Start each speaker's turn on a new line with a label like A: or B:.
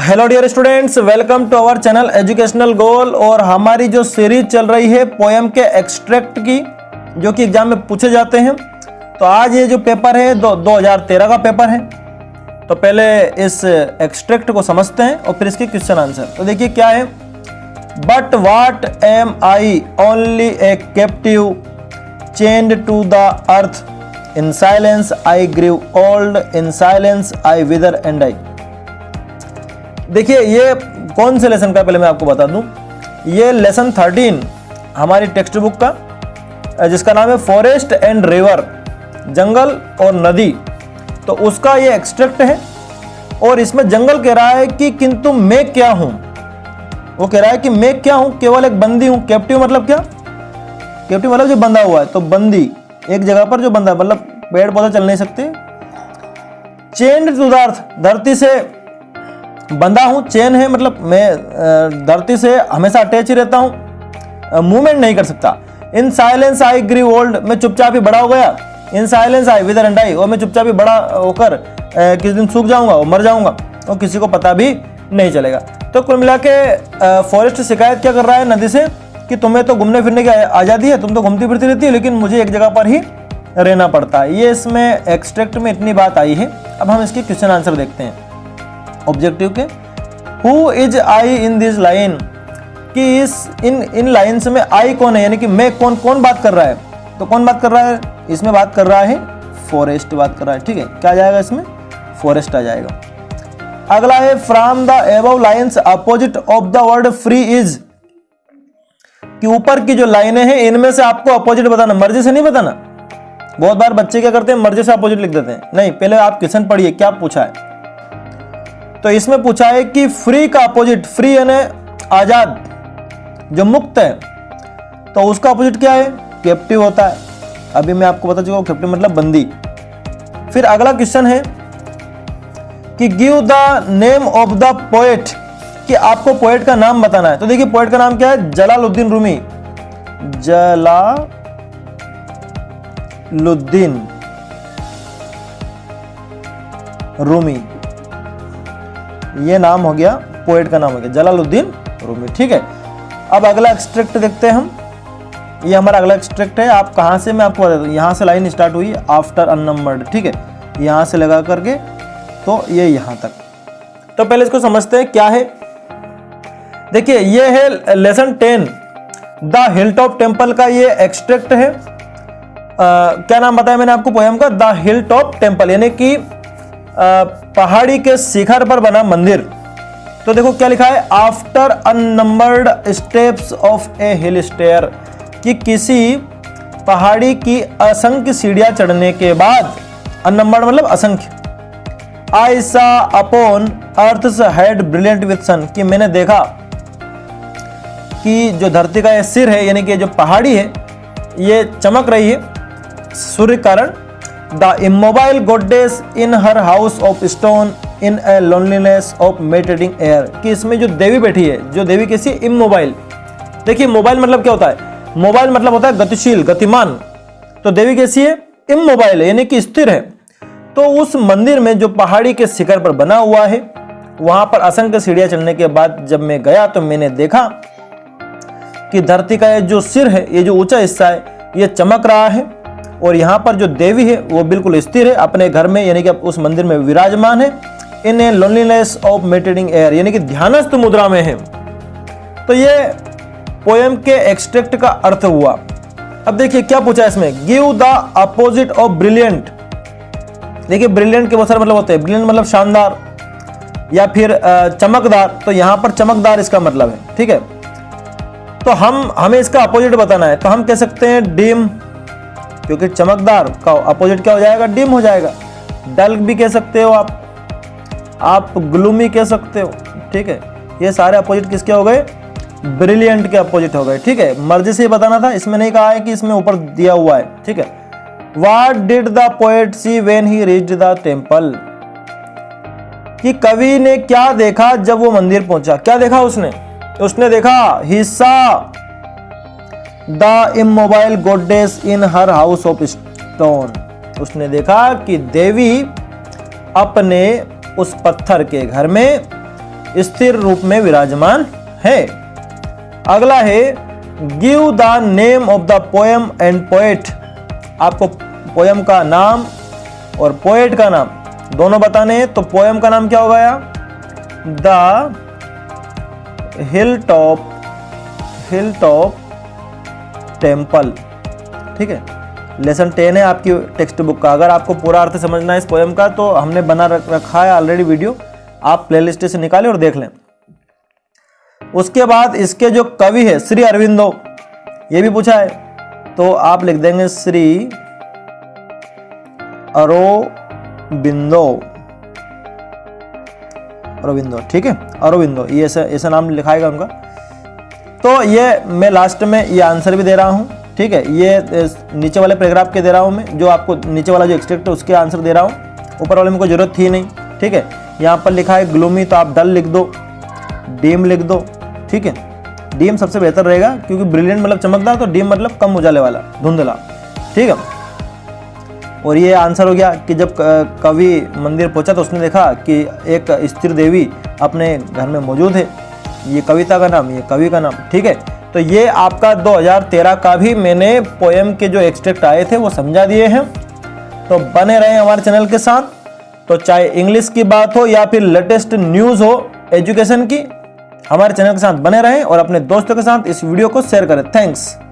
A: Hello dear students, welcome to our channel educational goal. और हमारी जो सीरीज चल रही है पोएम के एक्सट्रैक्ट की, जो कि एग्जाम में पूछे जाते हैं। तो आज ये जो पेपर है 2013 का पेपर है। तो पहले इस एक्सट्रैक्ट को समझते हैं और फिर इसके क्वेश्चन आंसर। तो देखिए क्या है। But what am I only a captive chained to the earth, in silence I grieve old, in silence I wither and I. देखिए ये कौन से लेसन का, पहले मैं आपको बता दूं। ये लेसन 13 हमारी टेक्स्ट बुक का, जिसका नाम है फॉरेस्ट एंड रिवर, जंगल और नदी। तो उसका ये एक्सट्रैक्ट है। और इसमें जंगल कह रहा है कि किंतु मैं क्या हूं। वो कह रहा है कि मैं क्या हूं, केवल एक बंदी हूं। कैप्टिव मतलब क्या? कैप्टिव मतलब जो बंधा हुआ है। तो बंदी एक जगह पर जो बंधा, मतलब पेड़ पौधे चल नहीं सकते। चेन्ड टू द अर्थ, धरती से बंधा हूं। चेन है मतलब मैं धरती से हमेशा अटैच ही रहता हूं, मूवमेंट नहीं कर सकता। In silence I grieve old, मैं चुपचाप ही बड़ा हो गया। इन साइलेंस आई विदर एंड आई, और मैं चुपचाप ही बड़ा होकर किस दिन सूख जाऊंगा और मर जाऊंगा और किसी को पता भी नहीं चलेगा। तो कुल मिला के फॉरेस्ट शिकायत क्या कर रहा है नदी से कि तुम्हें तो घूमने फिरने की आज़ादी है, तुम तो घूमती फिरती रहती है, लेकिन मुझे एक जगह पर ही रहना पड़ता है। ये इसमें एक्सट्रैक्ट में इतनी बात आई है। अब हम इसके क्वेश्चन आंसर देखते हैं ऑब्जेक्टिव के। Who is I in this line, कि इस इन लाइन्स में आई कौन है, यानी कि मैं कौन बात कर रहा है। तो कौन बात कर रहा है? इसमें बात कर रहा है फॉरेस्ट बात कर रहा है। ठीक है, क्या आ जाएगा इसमें? फॉरेस्ट आ जाएगा। अगला है from the above lines opposite of the word free is, कि ऊपर की जो लाइनें हैं इनमें से आपको अपोजिट बताना, मर्जी से नहीं बताना। बहुत बार बच्चे क्या करते हैं, मर्जी से अपोजिट लिख देते हैं। नहीं, पहले आप क्वेश्चन पढ़िए क्या पूछा है। तो इसमें पूछा है कि फ्री का अपोजिट, फ्री यानी आजाद, जो मुक्त है, तो उसका अपोजिट क्या है? कैप्टिव होता है। अभी मैं आपको बता चुका हूं, कैप्टिव मतलब बंदी। फिर अगला क्वेश्चन है कि give the name of the poet, कि आपको पोएट का नाम बताना है। तो देखिए पोएट का नाम क्या है? जलालुद्दीन रूमी। जलालुद्दीन रूमी, ये नाम हो गया, पोएट का नाम हो गया जलालुद्दीन रूमी। ठीक है, अब अगला एक्सट्रैक्ट देखते हैं हम। ये हमारा अगला एक्सट्रैक्ट है। आप कहां से, मैं आपको बता दूं, यहां से लाइन स्टार्ट हुई आफ्टर अननंबर्ड। ठीक है, यहां से लगा करके तो ये यहां तक। तो पहले इसको समझते हैं क्या है। देखिए ये है लेसन 10 द हिलटॉप टेम्पल का ये एक्सट्रैक्ट है। क्या नाम बताया मैंने आपको पोएम का? द हिलटॉप टेम्पल, यानी कि पहाड़ी के शिखर पर बना मंदिर। तो देखो क्या लिखा है, after unnumbered steps of a hill stair, कि किसी पहाड़ी की असंख्य सीढ़ियां चढ़ने के बाद, अननंबर्ड मतलब असंख्य, I saw upon earth's head brilliant with sun, कि मैंने देखा कि जो धरती का ये सिर है, यानी कि जो पहाड़ी है, ये चमक रही है सूर्य के कारण। The immobile goddess in her house of stone in A loneliness of meditating air, कि इसमें जो देवी बैठी है, जो देवी कैसी? इमोबाइल। देखिए मोबाइल मतलब क्या होता है? मोबाइल मतलब होता है गतिशील, गतिमान। तो देवी कैसी है? इमोबाइल है, यानी कि स्थिर है। तो उस मंदिर में जो पहाड़ी के शिखर पर बना हुआ है, वहां पर असंख्य सीढ़ियां चढ़ने के बाद जब मैं गया तो मैंने देखा कि धरती का ये जो सिर है, ये जो ऊंचा हिस्सा है, ये चमक रहा है। और यहाँ पर जो देवी है वो बिल्कुल स्थिर है अपने घर में, यानी कि उस मंदिर में विराजमान है। इन ए लोनलीनेस ऑफ मेडिटेटिंग एयर, यानी कि ध्यानस्थ मुद्रा में है। तो ये पोएम के एक्सट्रैक्ट का अर्थ हुआ। अब देखिए क्या पूछा है इसमें, give the opposite of brilliant. देखिए ब्रिलियंट के बहुत सारे मतलब होते हैं। ब्रिलियंट मतलब शानदार या फिर चमकदार। तो यहां पर चमकदार इसका मतलब है। ठीक है, तो हमें इसका अपोजिट बताना है। तो हम कह सकते हैं डिम, क्योंकि चमकदार का अपोजिट क्या हो जाएगा? डिम हो जाएगा। डल भी कह सकते हो आप ग्लूमी कह सकते हो। ठीक है, ये सारे अपोजिट किसके हो गए? ब्रिलियंट के अपोजिट हो गए। ठीक है, मर्जी से ही बताना था, इसमें नहीं कहा है कि इसमें ऊपर दिया हुआ है। ठीक है, what did the poet see when he reached the temple, कि कवि ने क्या देखा जब वो मंदिर पहुंचा। क्या देखा उसने देखा ही सा the immobile goddess in her house of stone, उसने देखा कि देवी अपने उस पत्थर के घर में स्थिर रूप में विराजमान है। अगला है give the name of the poem and poet. आपको पोएम का नाम और पोएट का नाम दोनों बताने हैं। तो पोएम का नाम क्या होगा? The hill top temple. ठीक है, लेसन 10 है आपकी टेक्स्ट बुक का। अगर आपको पूरा अर्थ समझना है इस पोएम का तो हमने बना रखा है ऑलरेडी वीडियो, आप प्लेलिस्ट से निकालें और देख लें। उसके बाद इसके जो कवि है श्री अरविंदो, ये भी पूछा है, तो आप लिख देंगे श्री अरविंदो। ठीक है, अरविंदो, ये ऐसा नाम लिखाएगा उनका। तो ये मैं लास्ट में ये आंसर भी दे रहा हूँ। ठीक है, ये नीचे वाले पैराग्राफ के दे रहा हूँ मैं, जो आपको नीचे वाला जो एक्सट्रैक्ट है उसके आंसर दे रहा हूँ, ऊपर वाले में कोई जरूरत थी नहीं। ठीक है, यहाँ पर लिखा है ग्लूमी, तो आप डल लिख दो, डीम लिख दो। ठीक है, डीम सबसे बेहतर रहेगा क्योंकि ब्रिलियंट मतलब चमकदार, तो डीम मतलब कम उजाले वाला, धुंधला। ठीक है, और ये आंसर हो गया कि जब कवि मंदिर पहुंचा तो उसने देखा कि एक स्थिर देवी अपने घर में मौजूद है। ये कविता का नाम, ये कवि का नाम। ठीक है, तो ये आपका 2013 का भी मैंने पोएम के जो एक्सट्रैक्ट आए थे वो समझा दिए हैं। तो बने रहे हमारे चैनल के साथ। तो चाहे इंग्लिश की बात हो या फिर लेटेस्ट न्यूज़ हो एजुकेशन की, हमारे चैनल के साथ बने रहें और अपने दोस्तों के साथ इस वीडियो को शेयर करें। थैंक्स।